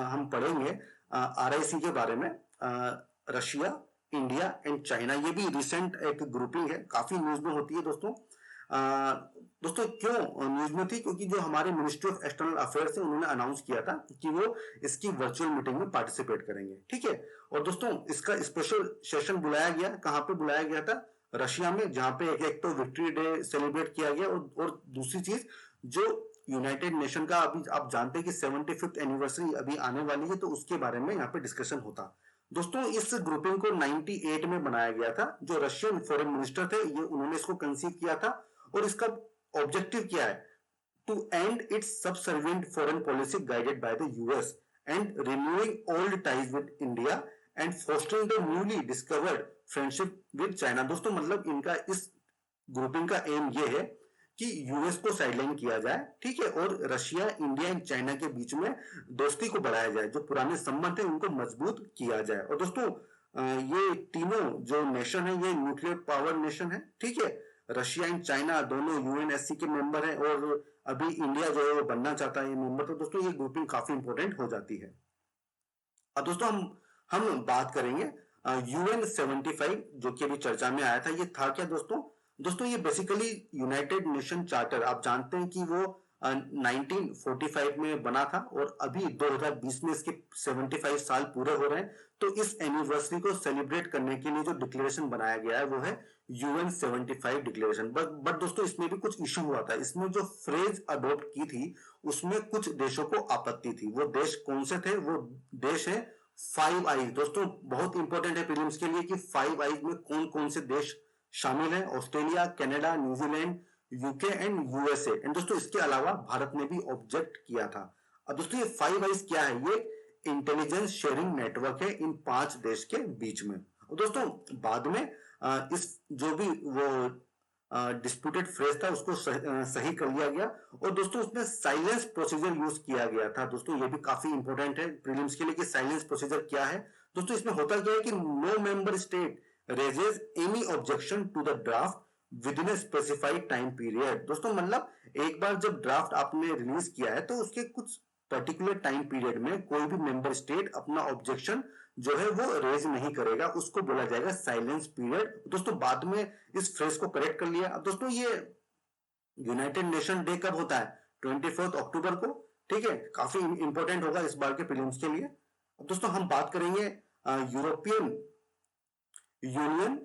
हम पढ़ेंगे आरआईसी के बारे में। रशिया, इंडिया एंड चाइना, ये भी रिसेंट एक ग्रुपिंग है, काफी न्यूज में होती है दोस्तों। दोस्तों क्यों न्यूज में थी? क्योंकि जो हमारे मिनिस्ट्री ऑफ एक्सटर्नल अफेयर्स है उन्होंने अनाउंस किया था कि वो इसकी वर्चुअल मीटिंग में पार्टिसिपेट करेंगे। ठीक है, और दोस्तों इसका स्पेशल सेशन बुलाया गया, कहां पे बुलाया गया था? रशिया में, जहां पे एक तो विक्ट्री डे सेलिब्रेट किया गया और दूसरी चीज जो यूनाइटेड नेशन का अभी आप जानते हैं कि 75th एनिवर्सरी अभी आने वाली है, तो उसके बारे में यहाँ पे डिस्कशन होता। दोस्तों इस ग्रुपिंग को 98 में बनाया गया था। जो रशियन फॉरेन मिनिस्टर थे ये उन्होंने इसको कंसीव किया था, और इसका ऑब्जेक्टिव क्या है? To end its subservient foreign policy guided by the US and renewing old ties with India and fostering the newly discovered friendship with China. दोस्तों मतलब इनका इस ग्रुपिंग का एम ये है कि यूएस को साइडलाइन किया जाए, ठीक है, और रशिया, इंडिया एंड चाइना के बीच में दोस्ती को बढ़ाया जाए, जो पुराने संबंध है उनको मजबूत किया जाए। और दोस्तों ये तीनों जो नेशन है ये न्यूक्लियर पावर नेशन है। ठीक है, रशिया एंड चाइना दोनों यूएनएससी के मेंबर हैं, और अभी इंडिया जो है वो बनना चाहता है मेंबर। तो दोस्तों ये ग्रुपिंग काफी इंपॉर्टेंट हो जाती है। अब दोस्तों हम बात करेंगे यूएन 75 जो कि अभी चर्चा में आया था। ये था क्या दोस्तों? दोस्तों ये बेसिकली यूनाइटेड नेशन चार्टर, आप जानते हैं कि वो 1945 में बना था, और अभी 2020 में इसके 75 साल पूरे हो रहे हैं। तो इस एनिवर्सरी को सेलिब्रेट करने के लिए जो डिक्लेरेशन बनाया गया है वो है यूएन 75 डिक्लेरेशन। बट दोस्तों इसमें भी कुछ इश्यू हुआ था। इसमें जो फ्रेज अडॉप्ट की थी उसमें कुछ देशों को आपत्ति थी। वो देश कौन से थे? वो देश है 5 आईज। दोस्तों बहुत इंपॉर्टेंट है प्रीलिम्स के लिए कि 5 आईज में कौन कौन से देश शामिल है? Australia, Canada, New Zealand, UK and USA. And दोस्तों इसके अलावा भारत ने भी ऑब्जेक्ट किया था। अब दोस्तों ये 5 आईज क्या है? ये इंटेलिजेंस शेयरिंग नेटवर्क है इन 5 देश के बीच में। और दोस्तों बाद में इस जो भी वो डिस्प्यूटेड फ्रेज था उसको सही कर लिया गया, और दोस्तों उसमें साइलेंस प्रोसीजर यूज किया गया था। दोस्तों ये भी काफी इंपॉर्टेंट है प्रीलिम्स के लिए कि साइलेंस प्रोसीजर क्या है। दोस्तों इसमें होता क्या है कि no member state raises any objection to the draft within a specified time period. दोस्तों मतलब एक बार जब ड्राफ्ट आपने रिलीज किया है तो उसके कुछ पर्टिकुलर टाइम पीरियड में कोई भी मेंबर स्टेट अपना ऑब्जेक्शन जो है वो रेज नहीं करेगा, उसको बोला जाएगा साइलेंस पीरियड। दोस्तों बाद में इस फ्रेज को करेक्ट कर लिया। अब दोस्तों ये यूनाइटेड नेशन डे कब होता है? 24 अक्टूबर को। ठीक है, काफी इंपॉर्टेंट होगा इस बार के प्रीलिम्स के लिए। अब दोस्तों हम बात करेंगे European union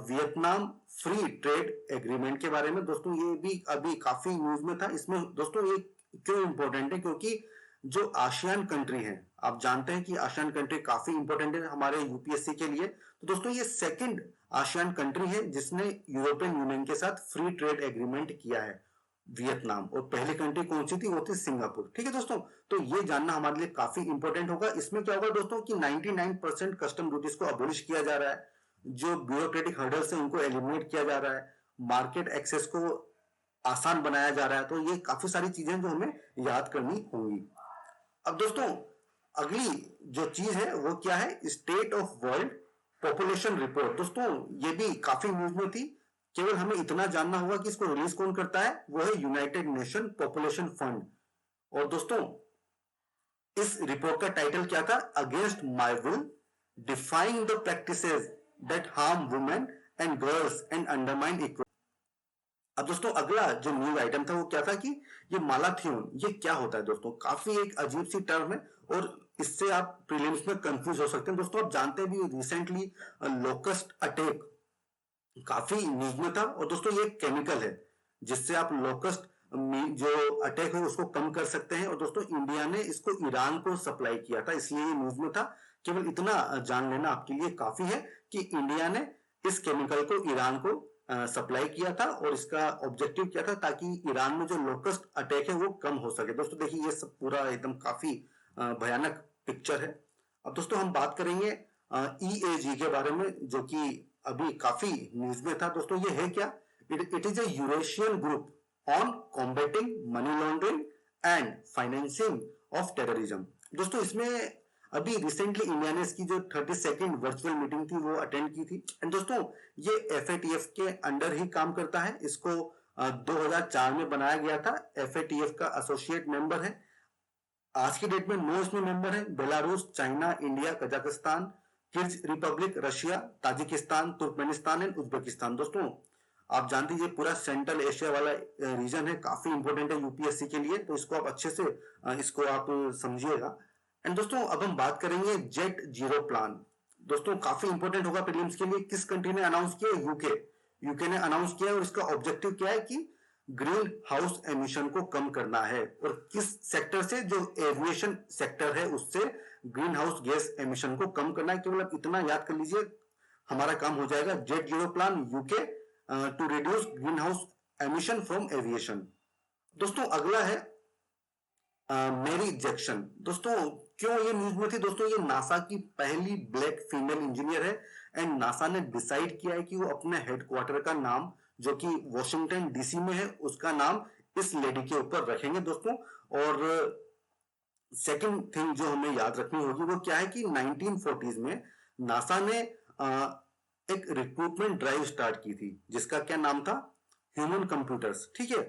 Vietnam free trade agreement के बारे में। दोस्तों ये भी अभी काफी न्यूज में था। इसमें दोस्तों ये क्यों इंपॉर्टेंट है? क्योंकि जो आसियान कंट्री हैं, आप जानते हैं कि आसियान कंट्री काफी इंपॉर्टेंट है हमारे यूपीएससी के लिए। तो दोस्तों ये सेकंड आसियान कंट्री है जिसने यूरोपियन यूनियन के साथ फ्री ट्रेड एग्रीमेंट किया है। वियतनाम, और पहली कंट्री कौन सी थी, वो थी सिंगापुर। ठीक है दोस्तों, तो ये जानना हमारे लिए काफी इंपॉर्टेंट होगा। इसमें क्या होगा दोस्तों कि 99% कस्टम ड्यूटीज को अबोलिश किया जा रहा है, जो ब्यूरोक्रेटिक हर्डल्स है उनको एलिमिनेट किया जा रहा है, मार्केट एक्सेस को आसान बनाया जा रहा है। तो ये काफी सारी चीजें जो हमें याद करनी होंगी। अब दोस्तों अगली जो चीज है वो क्या है, state of world population report. दोस्तों ये भी काफी न्यूज में थी, केवल हमें इतना जानना होगा कि इसको रिलीज कौन करता है, वो है यूनाइटेड नेशन पॉपुलेशन फंड। और दोस्तों इस रिपोर्ट का टाइटल क्या था, against my will defying the practices that harm women and girls and undermine equal. अब दोस्तों अगला जो न्यूज आइटम था वो क्या था कि ये मालाथियोन, ये क्या होता है दोस्तों, काफी एक अजीब सी टर्म है और इससे आप प्रीलिम्स में कंफ्यूज हो सकते हैं। दोस्तों आप जानते भी रिसेंटली लोकस्ट अटैक काफी न्यूज में था, और दोस्तों ये केमिकल है जिससे आप लोकस्ट जो अटैक है उसको कम कर सकते हैं। और दोस्तों इंडिया ने इसको ईरान को सप्लाई किया था, इसलिए ये न्यूज में था। केवल इतना जान लेना आपके लिए काफी है कि इंडिया ने इस केमिकल को ईरान को सप्लाई किया था, और इसका ऑब्जेक्टिव क्या था, ताकि ईरान में जो लोकस्ट अटैक है वो कम हो सके। दोस्तों देखिए ये सब पूरा एकदम काफी भयानक पिक्चर है। अब दोस्तों हम बात करेंगे EAG के बारे में, जो कि अभी काफी न्यूज में था। दोस्तों ये है क्या, it is a Eurasian group on combating money laundering and financing of terrorism. दोस्तों इसमें अभी रिसेंटली इंडिया ने इसकी जो 32nd वर्चुअल मीटिंग थी वो अटेंड की थी। एंड दोस्तों ये FATF के अंडर ही काम करता है, इसको 2004 में बनाया गया था। FATF का एसोसिएट मेंबर है। आज की डेट में 9 इसमें मेंबर है, Belarus, China, India, Kazakhstan, Kyrgyz Republic, Russia, Tajikistan, Turkmenistan and Uzbekistan. दोस्तों आप जान दीजिए पूरा सेंट्रल एशिया वाला रीजन है, काफी इंपॉर्टेंट है यूपीएससी के लिए, तो इसको आप अच्छे से इसको आप समझिएगा। एंड दोस्तों अब हम बात करेंगे जेट जीरो प्लान। दोस्तों काफी इंपॉर्टेंट होगा प्रीलिम्स के लिए। किस कंट्री ने अनाउंस किया, यूके ने अनाउंस किया, और इसका ऑब्जेक्टिव क्या है कि ग्रीन हाउस एमिशन को कम करना है। और किस सेक्टर से, जो एविएशन सेक्टर है उससे ग्रीन हाउस गैस एमिशन को कम करना है। केवल आप इतना याद कर लीजिए, हमारा काम हो जाएगा। Jet Zero plan UK to reduce greenhouse emission from aviation. दोस्तों अगला है मेरी जैक्सन। दोस्तों क्यों ये न्यूज में थी, दोस्तों ये नासा की पहली ब्लैक फीमेल इंजीनियर है, एंड नासा ने डिसाइड किया है कि वो अपने हेडक्वार्टर का नाम, जो कि वॉशिंगटन DC में है, उसका नाम इस लेडी के ऊपर रखेंगे दोस्तों। और सेकंड थिंग जो हमें याद रखनी होगी वो क्या है कि 1940s में नासा ने एक रिक्रूटमेंट ड्राइव स्टार्ट की थी, जिसका क्या नाम था, ह्यूमन कंप्यूटर्स। ठीक है,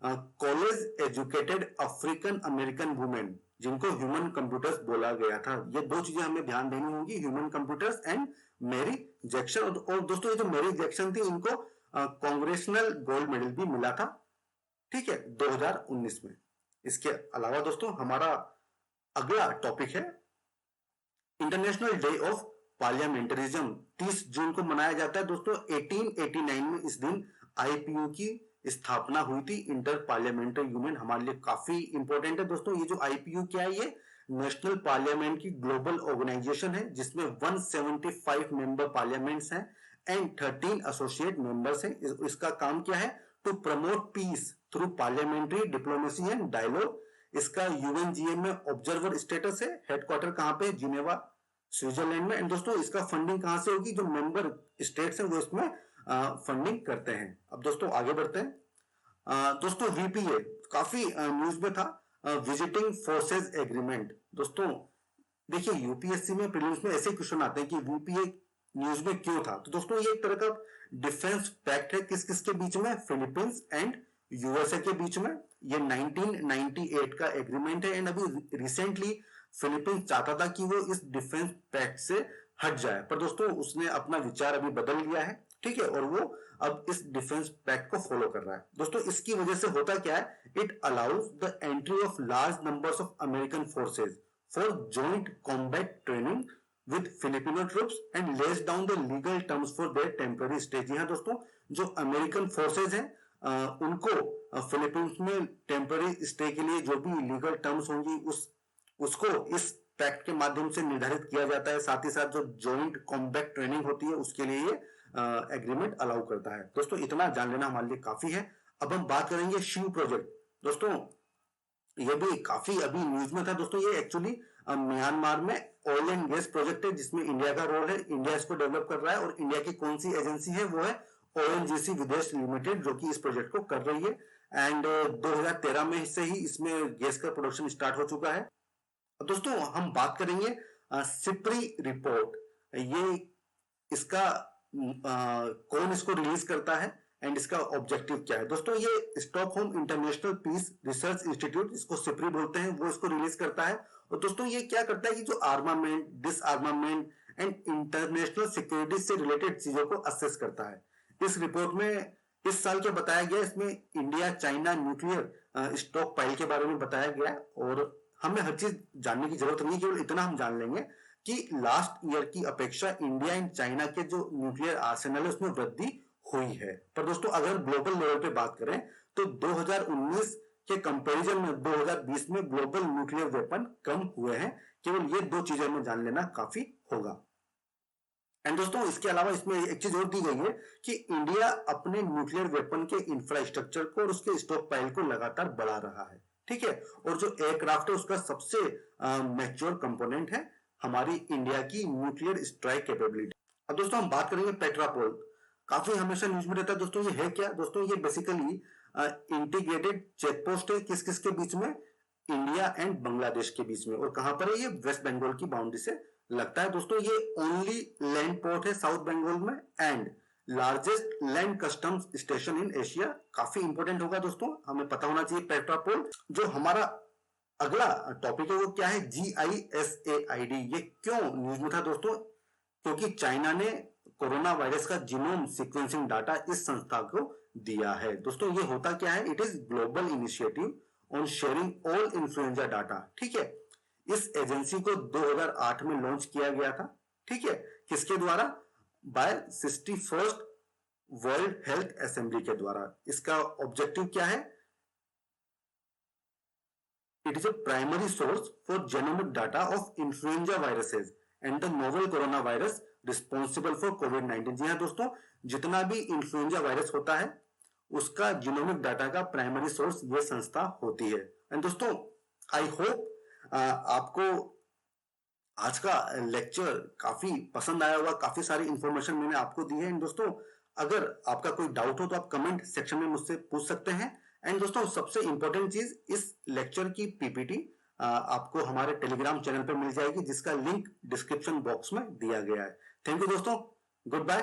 college educated African American women, जिनको ह्यूमन कंप्यूटर्स बोला गया था। ये दो चीजें हमें ध्यान देनी होंगी, human computers and Mary Jackson. और दोस्तों ये जो मैरी जैक्सन थी, इनको कांग्रेशनल गोल्ड मेडल भी मिला था, ठीक है, 2019 में। इसके अलावा दोस्तों हमारा अगला टॉपिक है इंटरनेशनल डे ऑफ पार्लियामेंटरिज्म। 30 जून को मनाया जाता है दोस्तों। 1889 में इस दिन IPU की स्थापना हुई थी, इंटर पार्लियामेंट्री यूनियन। हमारे लिए काफी इंपॉर्टेंट है दोस्तों। ये जो IPU क्या है, ये नेशनल पार्लियामेंट की ग्लोबल ऑर्गेनाइजेशन है, जिसमें 175 मेंबर पार्लियामेंट्स हैं एंड 13 एसोसिएट मेंबर्स हैं। इसका काम क्या है, to promote peace through parliamentary diplomacy and dialogue. इसका UNGA में ऑब्जर्वर स्टेटस है। हेडक्वार्टर कहां पे, जिनेवा, स्विट्जरलैंड में। एंड दोस्तों इसका फंडिंग कहां से होगी, जो मेंबर स्टेट्स हैं वो इसमें फंडिंग करते हैं। अब दोस्तों आगे बढ़ते हैं। दोस्तों VPA काफी न्यूज में था, विजिटिंग फोर्सेस एग्रीमेंट। दोस्तों देखिए यूपीएससी में प्रीलिम्स में ऐसे क्वेश्चन आते हैं कि VPA न्यूज में क्यों था। तो दोस्तों ये एक तरह का डिफेंस पैक्ट है, किस किस के बीच में, फिलीपींस एंड USA के बीच में। ये 1998 का एग्रीमेंट है, एंड अभी रिसेंटली फिलीपींस चाहता था कि वो इस डिफेंस पैक्ट से हट जाए, पर दोस्तों उसने अपना विचार अभी बदल लिया है, ठीक है, और वो अब इस डिफेंस पैक्ट को फॉलो कर रहा है। दोस्तों इसकी वजह से होता क्या है, it allows the entry of large numbers of American forces for joint combat training with Filipino troops and lays down the legal terms for their temporary stay. जी हाँ दोस्तों, जो अमेरिकन फोर्सेज हैं उनको फिलीपींस में टेम्पररी स्टे के लिए जो भी लीगल टर्म्स होंगी उसको इस पैक्ट के माध्यम से निर्धारित किया जाता है। साथ ही साथ जो जॉइंट कॉम्बैट ट्रेनिंग होती है उसके लिए ये एग्रीमेंट अलाउ करता है। दोस्तों इतना जान लेना हमारे लिए काफी है। अब हम बात करेंगे शिव प्रोजेक्ट। दोस्तों ये भी काफी अभी न्यूज में था दोस्तों। ये एक्चुअली म्यांमार में ऑयल एंड गैस प्रोजेक्ट है जिसमें इंडिया का रोल है। इंडिया इसको डेवलप कर रहा है और इंडिया की कौन सी एजेंसी है, वो है ओएनजीसी विदेश लिमिटेड, जो कि इस प्रोजेक्ट को कर रही है। एंड 2013 में से ही इसमें गैस का प्रोडक्शन स्टार्ट हो चुका है। अब दोस्तों हम बात करेंगे सिप्री रिपोर्ट। ये इसका कौन इसको रिलीज करता है एंड इसका ऑब्जेक्टिव क्या है। दोस्तों ये Stockholm International Peace Research Institute, इसको सिप्री बोलते हैं, वो इसको रिलीज करता है। और दोस्तों ये क्या करता है कि जो आर्मामेंट, डिसआर्मामेंट एंड इंटरनेशनल सिक्योरिटी से रिलेटेड चीजों को असेस करता है। इस रिपोर्ट में इस साल क्या बताया गया, इसमें India China nuclear stock pile के बारे में बताया गया। और हमें हर चीज जानने की जरूरत नहीं, केवल इतना हम जान लेंगे कि लास्ट ईयर की अपेक्षा इंडिया एंड चाइना के जो न्यूक्लियर आर्सेनल है उसमें वृद्धि हुई है। पर दोस्तों अगर ग्लोबल लेवल पे बात करें तो 2019 के कंपैरिजन में 2020 में ग्लोबल न्यूक्लियर वेपन कम हुए हैं। केवल ये दो चीजें हमें जान लेना काफी होगा। एंड दोस्तों इसके अलावा इसमें एक चीज और दी गई है कि इंडिया अपने न्यूक्लियर वेपन के इंफ्रास्ट्रक्चर को और उसके स्टॉक पाइल को लगातार बढ़ा रहा है। ठीक है, और जो एयरक्राफ्ट है उसका सबसे मैच्योर कंपोनेंट है हमारी इंडिया की न्यूक्लियर स्ट्राइक कैपेबिलिटी। अब दोस्तों हम बात करेंगे पेट्रापोल। काफी हमेशा न्यूज में रहता है दोस्तों। ये है क्या दोस्तों, ये बेसिकली इंटीग्रेटेड चेक पोस्ट है। किस किस के बीच में, इंडिया एंड बांग्लादेश के बीच में। और कहां पर है ये, वेस्ट बंगाल की बाउंड्री से लगता है। दोस्तों ये ओनली लैंड पोर्ट है साउथ बंगाल में and largest land customs station in Asia. काफी इंपोर्टेंट होगा दोस्तों, हमें पता होना चाहिए पेट्रापोल। जो हमारा अगला टॉपिक है वो क्या है, GISAID। ये क्यों न्यूज में था दोस्तों, क्योंकि चाइना ने कोरोना वायरस का जीनोम सीक्वेंसिंग डाटा इस संस्था को दिया है। दोस्तों ये होता क्या है, it is global initiative on sharing all influenza data. ठीक है, इस एजेंसी को 2008 में लॉन्च किया गया था। ठीक है, किसके द्वारा, bye 61st world health assembly के द्वारा। इसका ऑब्जेक्टिव क्या है, it is a primary source for genomic data of influenza viruses and the novel coronavirus responsible for COVID-19। जी हाँ दोस्तों, जितना भी इन्फ्लुएंजा वायरस होता है उसका जीनोमिक डाटा का प्राइमरी सोर्स ये संस्था होती है। एंड दोस्तों आई होप आपको आज का लेक्चर काफी पसंद आया होगा। काफी सारी इंफॉर्मेशन मैंने आपको दी है। एंड दोस्तों अगर आपका कोई डाउट हो तो आप कमेंट सेक्शन में मुझसे पूछ सकते हैं। एंड दोस्तों सबसे इंपॉर्टेंट चीज, इस लेक्चर की पीपीटी आपको हमारे टेलीग्राम चैनल पर मिल जाएगी, जिसका लिंक डिस्क्रिप्शन बॉक्स में दिया गया है। थैंक यू दोस्तों, गुड बाय।